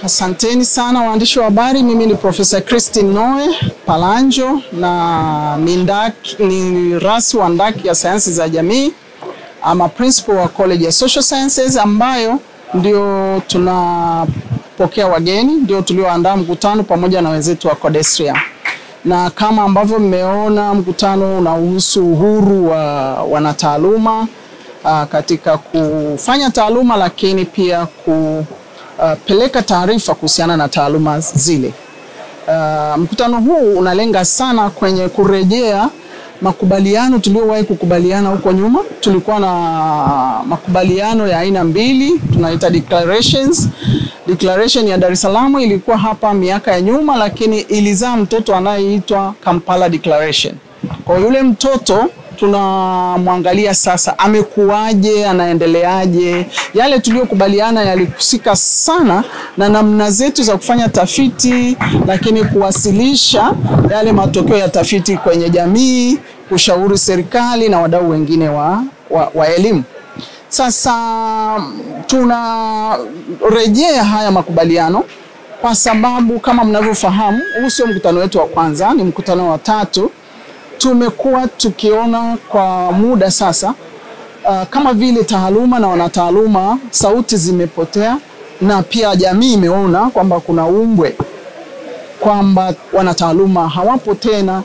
Asanteni sana waandishi wa habari. Mimi ni Profesa Christine Noe Palanjo na ni rasi wa ndaki ya sayansi za jamii. Ama principal wa College ya Social Sciences ambayo ndio tunapokea wageni, ndio tulioandaa mkutano pamoja na wenzetu wa Codestria. Na kama ambavyo mmeona, mkutano unahusu uhuru wa wanataaluma katika kufanya taaluma, lakini pia kupeleka taarifa kuhusiana na taaluma zile. Mkutano huu unalenga sana kwenye kurejea makubaliano tuliowahi kukubaliana huko nyuma. Tulikuwa na makubaliano ya aina mbili, tunaita declarations. Declaration ya Dar es Salaam ilikuwa hapa miaka ya nyuma, lakini ilizaa mtoto anayeitwa Kampala Declaration. Kwa yule mtoto tunamwangalia sasa amekuaje, anaendeleaje. Yale tuliyokubaliana yalikusika sana na namna zetu za kufanya tafiti, lakini kuwasilisha yale matokeo ya tafiti kwenye jamii, kushauri serikali na wadau wengine wa elimu. Sasa tunarejea haya makubaliano kwa sababu kama mnavyofahamu, huu sio mkutano wetu wa kwanza, ni mkutano wa 3. Tumekuwa tukiona kwa muda sasa kama vile taaluma na wanataaluma sauti zimepotea, na pia jamii imeona kwamba kuna umbwe, kwamba wanataaluma hawapo tena.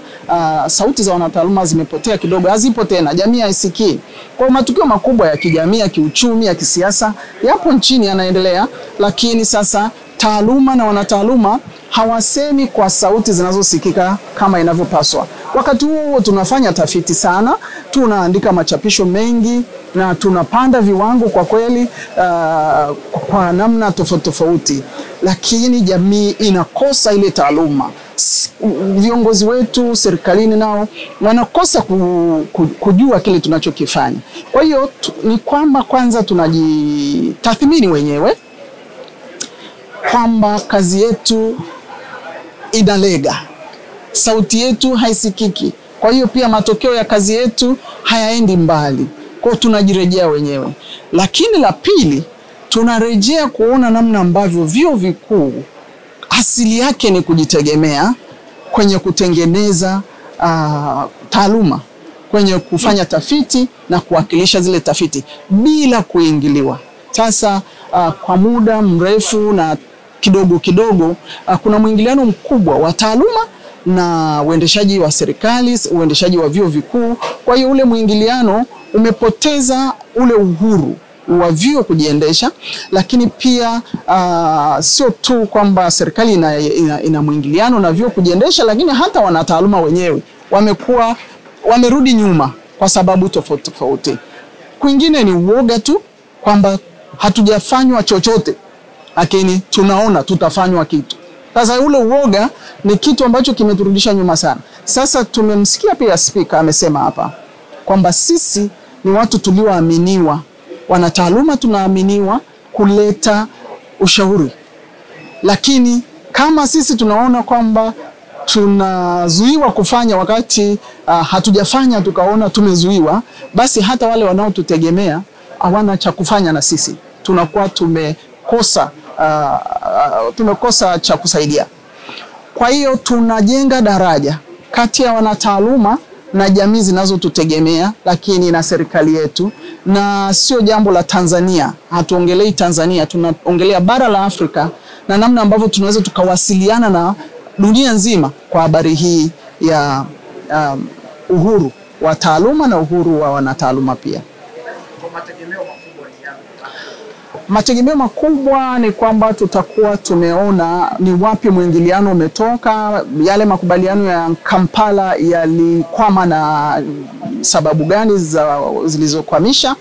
Sauti za wanataaluma zimepotea kidogo, hazipo tena, jamii haisikii. Kwa matukio makubwa ya kijamii, ya kiuchumi, ya kisiasa yapo nchini yanaendelea, lakini sasa taaluma na wanataaluma hawasemi kwa sauti zinazosikika kama inavyopaswa. Wakati huo tunafanya tafiti sana, tunaandika machapisho mengi na tunapanda viwango kwa kweli kwa namna tofauti, lakini jamii inakosa ile taaluma. Viongozi wetu serikalini nao wanakosa kujua kile tunachokifanya. Kwa hiyo ni kwamba kwanza tunajitathmini wenyewe kwamba kazi yetu inalega, sauti yetu haisikiki. Kwa hiyo pia matokeo ya kazi yetu hayaendi mbali. Kwa tunajirejea wenyewe. Lakini la pili, tunarejea kuona namna ambavyo vyuo vikuu asili yake ni kujitegemea kwenye kutengeneza taaluma, kwenye kufanya tafiti na kuwakilisha zile tafiti bila kuingiliwa. Sasa kwa muda mrefu na kidogo kuna mwingiliano mkubwa wa taaluma na uendeshaji wa serikali, uendeshaji wa vyuo vikuu. Kwa hiyo ule mwingiliano umepoteza ule uhuru wa vyuo kujiendesha, lakini pia sio tu kwamba serikali ina mwingiliano na vyuo kujiendesha, lakini hata wanataaluma wenyewe wamerudi nyuma kwa sababu tofauti. Kwingine ni uoga tu kwamba hatujafanywa chochote, lakini tunaona tutafanywa kitu. Sasa ule uoga ni kitu ambacho kimeturudisha nyuma sana. Sasa tumemsikia pia speaker amesema hapa kwamba sisi ni watu tulioaminiwa, wanataaluma tunaaminiwa kuleta ushauri. Lakini kama sisi tunaona kwamba tunazuiwa kufanya wakati hatujafanya tukaona tumezuiwa, basi hata wale wanaotutegemea hawana cha kufanya na sisi. Tunakuwa tumekosa cha kusaidia. Kwa hiyo tunajenga daraja kati ya wanataaluma na jamii zinazotutegemea, lakini na serikali yetu. Na sio jambo la Tanzania, hatuongelei Tanzania, tunaongelea bara la Afrika na namna ambavyo tunaweza tukawasiliana na dunia nzima kwa habari hii ya uhuru wa taaluma na uhuru wa wanataaluma pia. Mategemeo makubwa ni kwamba tutakuwa tumeona ni wapi mwingiliano umetoka, yale makubaliano ya Kampala yalikwama na sababu gani zilizokwamisha.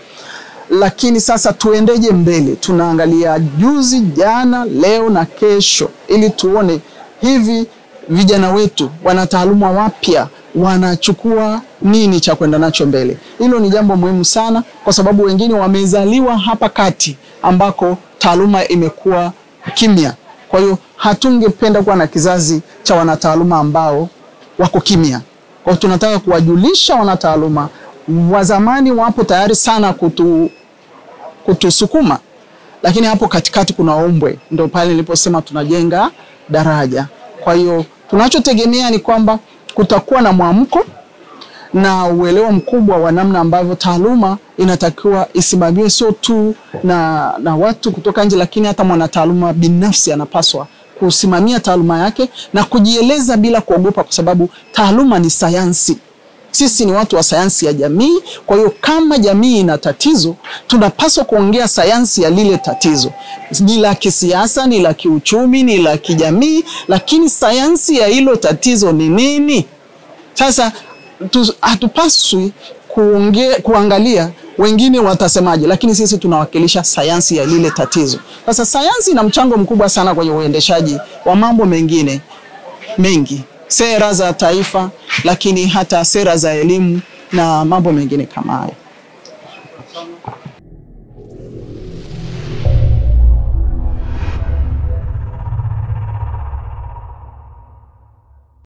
Lakini sasa tuendeje mbele, tunaangalia juzi, jana, leo na kesho, ili tuone hivi vijana wetu wanataaluma wapya wanachukua nini cha kwenda nacho mbele. Hilo ni jambo muhimu sana kwa sababu wengine wamezaliwa hapa kati ambako taaluma imekuwa kimya. Kwa hiyo hatungependa kuwa na kizazi cha wanataaluma ambao wako kimya. Kwa hiyo tunataka kuwajulisha wanataaluma wa zamani wapo tayari sana kutusukuma, lakini hapo katikati kuna ombwe, ndio pale niliposema tunajenga daraja. Kwa hiyo tunachotegemea ni kwamba kutakuwa na mwamko na uelewa mkubwa wa namna ambavyo taaluma inatakiwa isimamiwe, sio tu na watu kutoka nje, lakini hata mwanataaluma binafsi anapaswa kusimamia taaluma yake na kujieleza bila kuogopa, kwa sababu taaluma ni sayansi. Sisi ni watu wa sayansi ya jamii. Kwa hiyo kama jamii ina tatizo, tunapaswa kuongea sayansi ya lile tatizo. Ni la kisiasa, ni la kiuchumi, ni la kijamii, lakini sayansi ya hilo tatizo ni nini? Sasa hatupaswi kuangalia wengine watasemaje, lakini sisi tunawakilisha sayansi ya lile tatizo. Sasa sayansi ina mchango mkubwa sana kwenye uendeshaji wa mambo mengine mengi, sera za taifa, lakini hata sera za elimu na mambo mengine kama hayo.